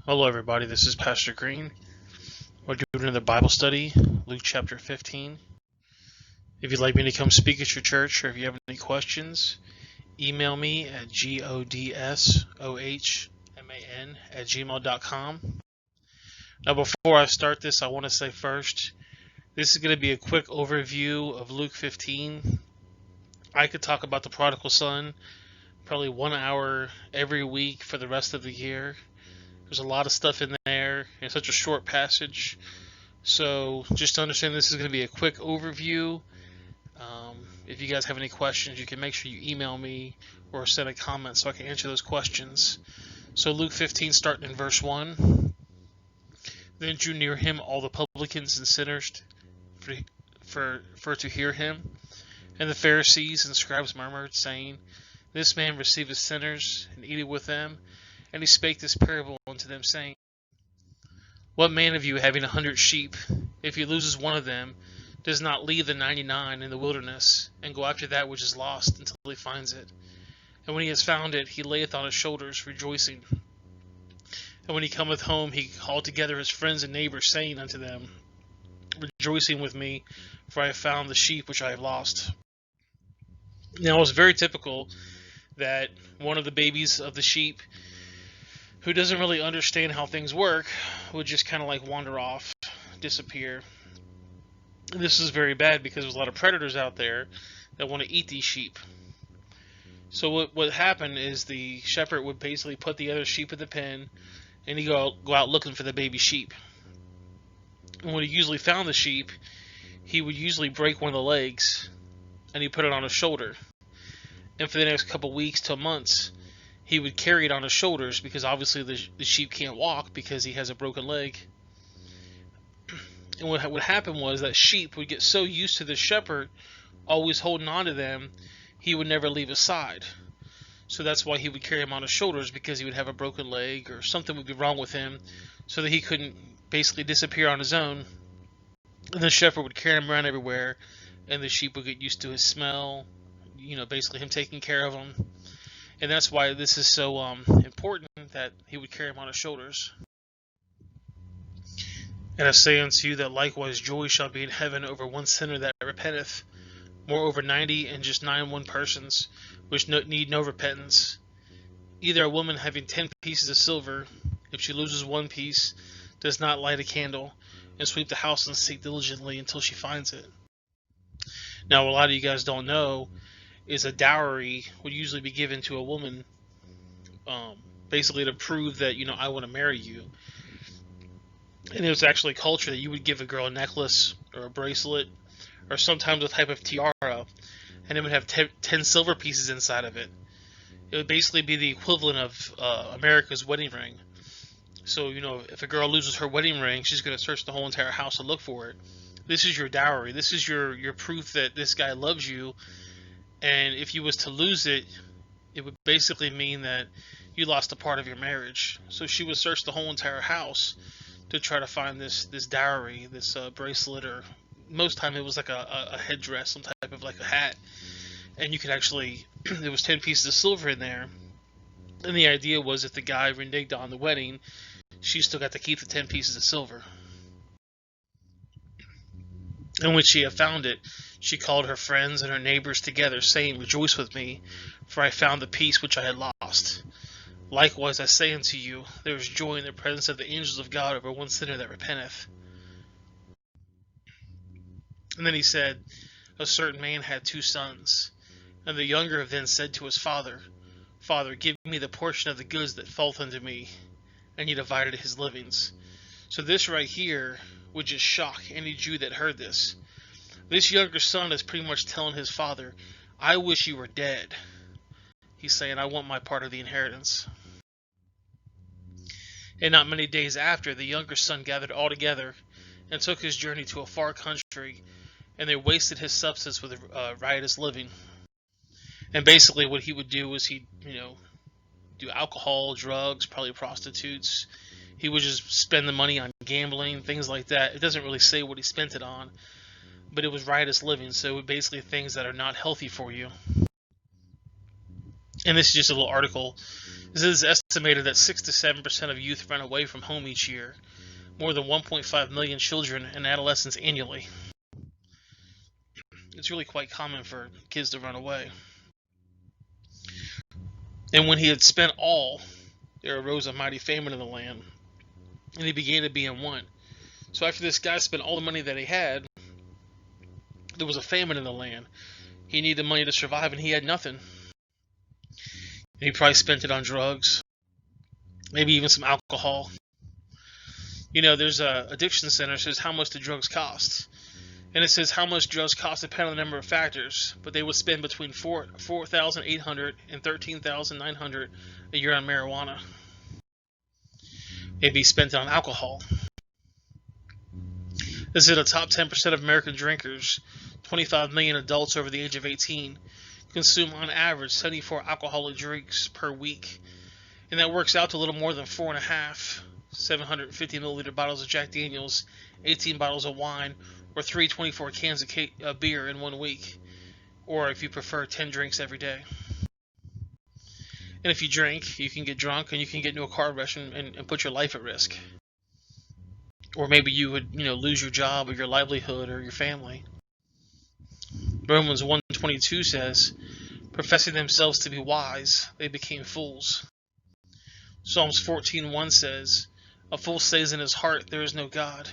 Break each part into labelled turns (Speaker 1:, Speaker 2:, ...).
Speaker 1: Hello, everybody. This is Pastor Green. We're doing another Bible study, Luke chapter 15. If you'd like me to come speak at your church, or if you have any questions, email me at godsohman@gmail.com. Now, before I start this, I want to say first, this is going to be a quick overview of Luke 15. I could talk about the prodigal son probably 1 hour every week for the rest of the year. There's a lot of stuff in there. It's such a short passage. So just to understand, this is going to be a quick overview. If you guys have any questions, you can make sure you email me or send a comment so I can answer those questions. So Luke 15, starting in verse 1. Then drew near him all the publicans and sinners for to hear him. And the Pharisees and scribes murmured, saying, This man receiveth sinners, and eateth with them. And he spake this parable unto them, saying, What man of you, having 100 sheep, if he loses one of them, does not leave the 99 in the wilderness, and go after that which is lost until he finds it? And when he has found it, he layeth on his shoulders, rejoicing. And when he cometh home, he called together his friends and neighbors, saying unto them, Rejoicing with me, for I have found the sheep which I have lost. Now it was very typical that one of the babies of the sheep, who doesn't really understand how things work, would just kind of like wander off, disappear. This is very bad because there's a lot of predators out there that want to eat these sheep. So what happened is the shepherd would basically put the other sheep in the pen, and he'd go out looking for the baby sheep. And when he usually found the sheep, he would usually break one of the legs, and he'd put it on his shoulder. And for the next couple weeks to months, he would carry it on his shoulders because obviously the sheep can't walk because he has a broken leg. And what would happen was that sheep would get so used to the shepherd always holding on to them, he would never leave his side. So that's why he would carry him on his shoulders, because he would have a broken leg or something would be wrong with him, so that he couldn't basically disappear on his own. And the shepherd would carry him around everywhere, and the sheep would get used to his smell, basically him taking care of them. And that's why this is so important that he would carry him on his shoulders. And I say unto you that likewise joy shall be in heaven over one sinner that repenteth, moreover 90 and just 91 persons which need no repentance. Either a woman having 10 pieces of silver, if she loses one piece, does not light a candle, and sweep the house and seek diligently until she finds it. Now, what a lot of you guys don't know is a dowry would usually be given to a woman, basically to prove that, I want to marry you. And it was actually culture that you would give a girl a necklace or a bracelet or sometimes a type of tiara, and it would have 10 silver pieces inside of it. It would basically be the equivalent of America's wedding ring. So, if a girl loses her wedding ring, she's going to search the whole entire house to look for it. This is your dowry. This is your proof that this guy loves you. And if you was to lose it, it would basically mean that you lost a part of your marriage. So she would search the whole entire house to try to find this dowry, this bracelet, or most time it was like a headdress, some type of like a hat. And you could actually, there was 10 pieces of silver in there. And the idea was if the guy reneged on the wedding, she still got to keep the 10 pieces of silver. And when she had found it, she called her friends and her neighbors together, saying, Rejoice with me, for I found the piece which I had lost. Likewise I say unto you, there is joy in the presence of the angels of God over one sinner that repenteth. And then he said, A certain man had 2 sons, and the younger of them said to his father, Father, give me the portion of the goods that falleth unto me. And he divided his livings. So this right here would just shock any Jew that heard this. This younger son is pretty much telling his father, I wish you were dead. He's saying, I want my part of the inheritance. And not many days after, the younger son gathered all together and took his journey to a far country, and they wasted his substance with riotous living. And basically what he would do was he'd, do alcohol, drugs, probably prostitutes. He would just spend the money on gambling, things like that. It doesn't really say what he spent it on, but it was riotous living, so basically things that are not healthy for you. And this is just a little article. It is estimated that 6 to 7% of youth run away from home each year, more than 1.5 million children and adolescents annually. It's really quite common for kids to run away. And when he had spent all, there arose a mighty famine in the land, and he began to be in want. So after this guy spent all the money that he had, there was a famine in the land. He needed money to survive, and he had nothing. And he probably spent it on drugs, maybe even some alcohol. There's a addiction center that says how much do drugs cost, and it says how much drugs cost depending on the number of factors. But they would spend between $4,800 and $13,900 a year on marijuana. It'd be spent on alcohol. This is the top 10% of American drinkers. 25 million adults over the age of 18 consume on average 74 alcoholic drinks per week, and that works out to a little more than 4.5 750 milliliter bottles of Jack Daniels, 18 bottles of wine, or 324 cans of beer in 1 week, or if you prefer, 10 drinks every day. And if you drink, you can get drunk and you can get into a car wreck and put your life at risk. Or maybe you would, lose your job or your livelihood or your family. Romans 1:22 says, professing themselves to be wise, they became fools. Psalms 14:1 says, a fool says in his heart, there is no God.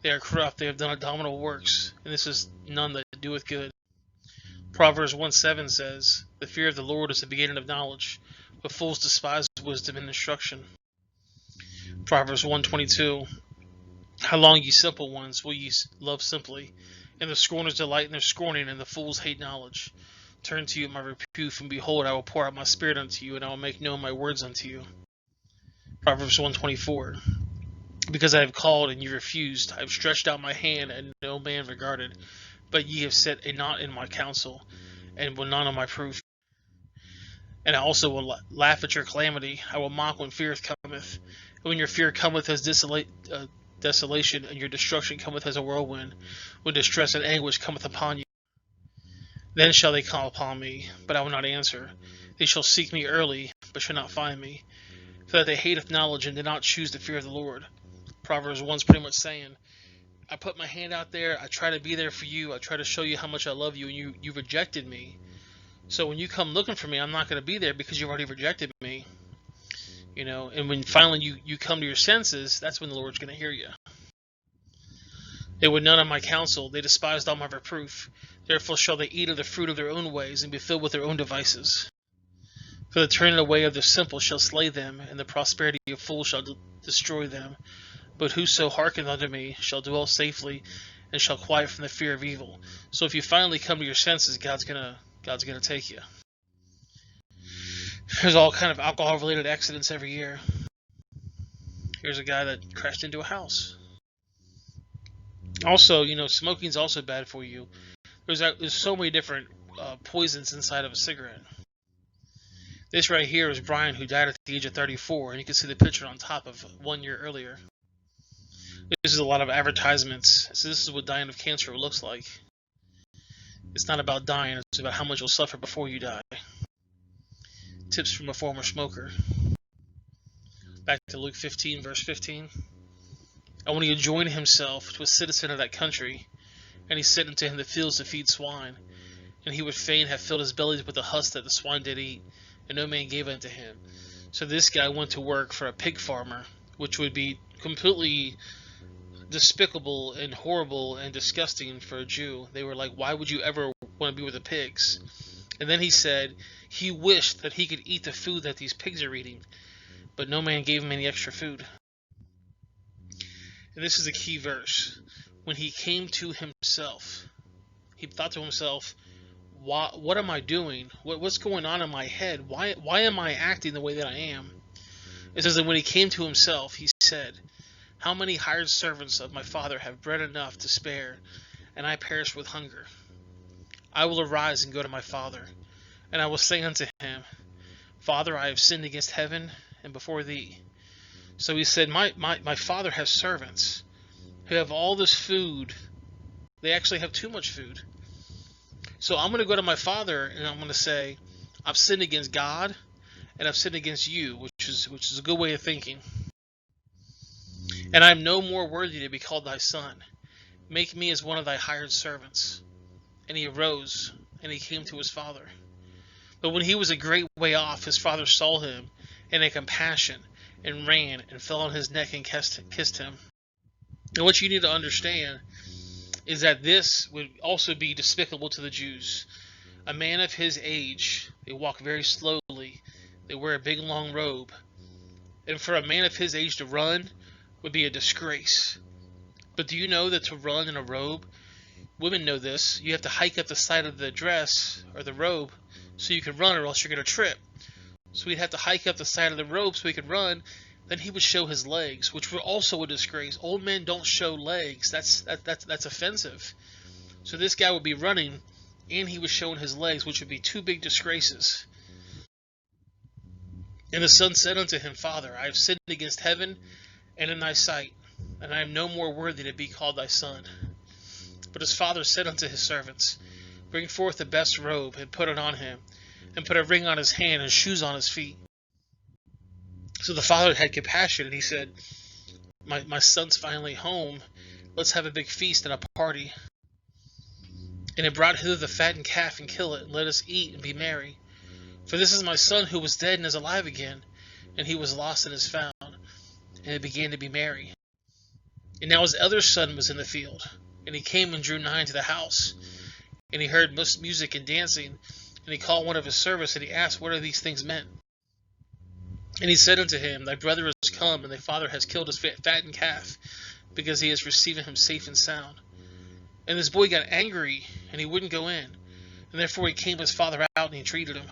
Speaker 1: They are corrupt, they have done abominable works, and this is none that doeth good. Proverbs 1:7 says, the fear of the Lord is the beginning of knowledge, but fools despise wisdom and instruction. Proverbs 1:22, how long, ye simple ones, will ye love simply? And the scorners delight in their scorning, and the fools hate knowledge. Turn to you my reproof, and behold, I will pour out my spirit unto you, and I will make known my words unto you. Proverbs 1:24, because I have called, and you refused, I have stretched out my hand, and no man regarded. But ye have set a knot in my counsel, and will none of my proof. And I also will laugh at your calamity. I will mock when fear cometh. And when your fear cometh as desolation, and your destruction cometh as a whirlwind, when distress and anguish cometh upon you. Then shall they call upon me, but I will not answer. They shall seek me early, but shall not find me. For that they hateth knowledge, and did not choose the fear of the Lord. Proverbs 1's pretty much saying, I put my hand out there, I try to be there for you, I try to show you how much I love you, and you rejected me. So when you come looking for me, I'm not going to be there because you've already rejected me. And when finally you come to your senses, that's when the Lord's going to hear you. They would none of my counsel, they despised all my reproof. Therefore shall they eat of the fruit of their own ways, and be filled with their own devices. For the turning away of the simple shall slay them, and the prosperity of fools shall destroy them. But whoso hearkeneth unto me shall dwell safely, and shall quiet from the fear of evil. So if you finally come to your senses, God's gonna take you. There's all kind of alcohol-related accidents every year. Here's a guy that crashed into a house. Also, smoking's also bad for you. There's so many different poisons inside of a cigarette. This right here is Brian, who died at the age of 34, and you can see the picture on top of 1 year earlier. This is a lot of advertisements. So this is what dying of cancer looks like. It's not about dying, it's about how much you'll suffer before you die. Tips from a former smoker. Back to Luke 15, verse 15. And when he had joined himself to a citizen of that country, and he sent unto him the fields to feed swine, and he would fain have filled his belly with the husks that the swine did eat, and no man gave unto him. So this guy went to work for a pig farmer, which would be completely despicable and horrible and disgusting for a Jew. They were like, why would you ever want to be with the pigs? And then he said he wished that he could eat the food that these pigs are eating, but no man gave him any extra food. And this is a key verse. When he came to himself, he thought to himself, what am I doing? What's going on in my head? Why am I acting the way that I am? It says that when he came to himself, he said, how many hired servants of my father have bread enough to spare, and I perish with hunger? I will arise and go to my father, and I will say unto him, Father, I have sinned against heaven and before thee. So he said, my father has servants who have all this food. They actually have too much food. So I'm going to go to my father, and I'm going to say, I've sinned against God, and I've sinned against you, which is a good way of thinking. And I am no more worthy to be called thy son. Make me as one of thy hired servants. And he arose, and he came to his father. But when he was a great way off, his father saw him, and had compassion, and ran, and fell on his neck, and kissed him. And what you need to understand is that this would also be despicable to the Jews. A man of his age, they walk very slowly, they wear a big long robe, and for a man of his age to run would be a disgrace. But do you know that to run in a robe, women know this, you have to hike up the side of the dress or the robe so you can run, or else you're going to trip. So he'd have to hike up the side of the robe so he could run. Then he would show his legs, which were also a disgrace. Old men don't show legs. That's offensive. So this guy would be running, and he was showing his legs, which would be two big disgraces. And the son said unto him, Father, I have sinned against heaven and in thy sight, and I am no more worthy to be called thy son. But his father said unto his servants, Bring forth the best robe, and put it on him, and put a ring on his hand, and shoes on his feet. So the father had compassion, and he said, My son's finally home. Let's have a big feast and a party. And he brought hither the fattened calf, and kill it, and let us eat and be merry. For this is my son who was dead and is alive again, and he was lost and is found. And they began to be merry. And now his other son was in the field, and he came and drew nigh unto the house. And he heard music and dancing, and he called one of his servants, and he asked, What are these things meant? And he said unto him, Thy brother is come, and thy father has killed his fattened calf, because he has received him safe and sound. And this boy got angry, and he wouldn't go in. And therefore he came his father out, and he treated him.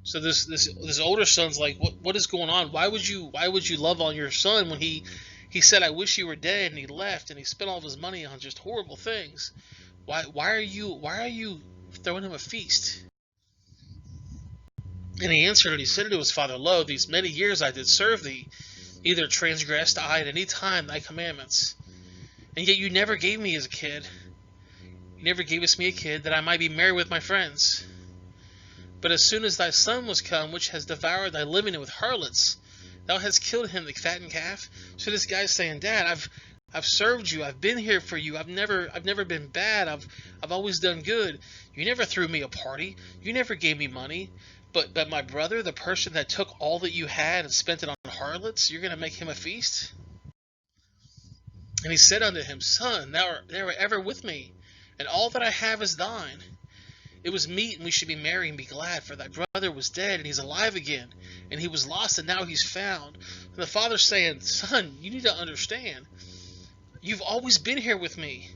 Speaker 1: So this older son's like, what is going on? Why would you love on your son when he said, I wish you were dead, and he left, and he spent all of his money on just horrible things? Why are you throwing him a feast? And he answered, and he said to his father, Lo, these many years I did serve thee, neither transgressed I at any time thy commandments. And yet you never gave me as a kid. You never gavest me a kid, that I might be merry with my friends. But as soon as thy son was come, which has devoured thy living with harlots, thou hast killed him the fattened calf. So this guy's saying, Dad, I've served you. I've been here for you. I've never been bad. I've always done good. You never threw me a party. You never gave me money. But my brother, the person that took all that you had and spent it on harlots, you're going to make him a feast? And he said unto him, Son, thou art ever with me, and all that I have is thine. It was meet, and we should be merry and be glad, for thy brother was dead, and he's alive again, and he was lost, and now he's found. And the father's saying, Son, you need to understand, you've always been here with me,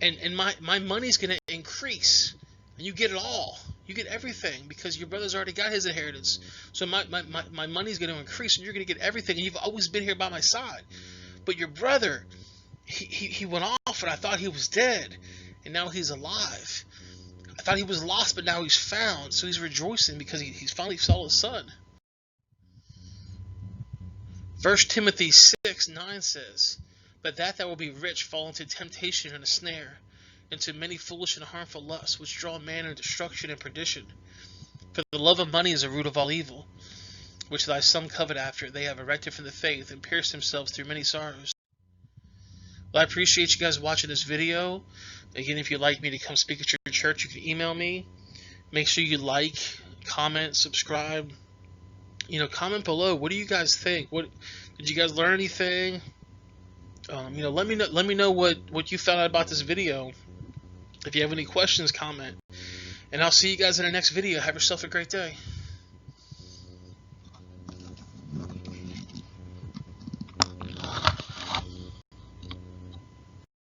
Speaker 1: and my money's going to increase, and you get it all. You get everything, because your brother's already got his inheritance. So my money's going to increase, and you're going to get everything, and you've always been here by my side. But your brother, he went off, and I thought he was dead, and now he's alive. I thought he was lost, but now he's found. So he's rejoicing because he's finally saw his son. 1 Timothy 6:9 says, But that thou will be rich fall into temptation and a snare, into many foolish and harmful lusts, which draw man into destruction and perdition. For the love of money is a root of all evil, which thy some covet after. They have erected from the faith, and pierced themselves through many sorrows. Well, I appreciate you guys watching this video. Again, if you'd like me to come speak at your church, you can email me. Make sure you like, comment, subscribe. Comment below. What do you guys think? Did you guys learn anything? Let me know what you found out about this video. If you have any questions, comment. And I'll see you guys in the next video. Have yourself a great day.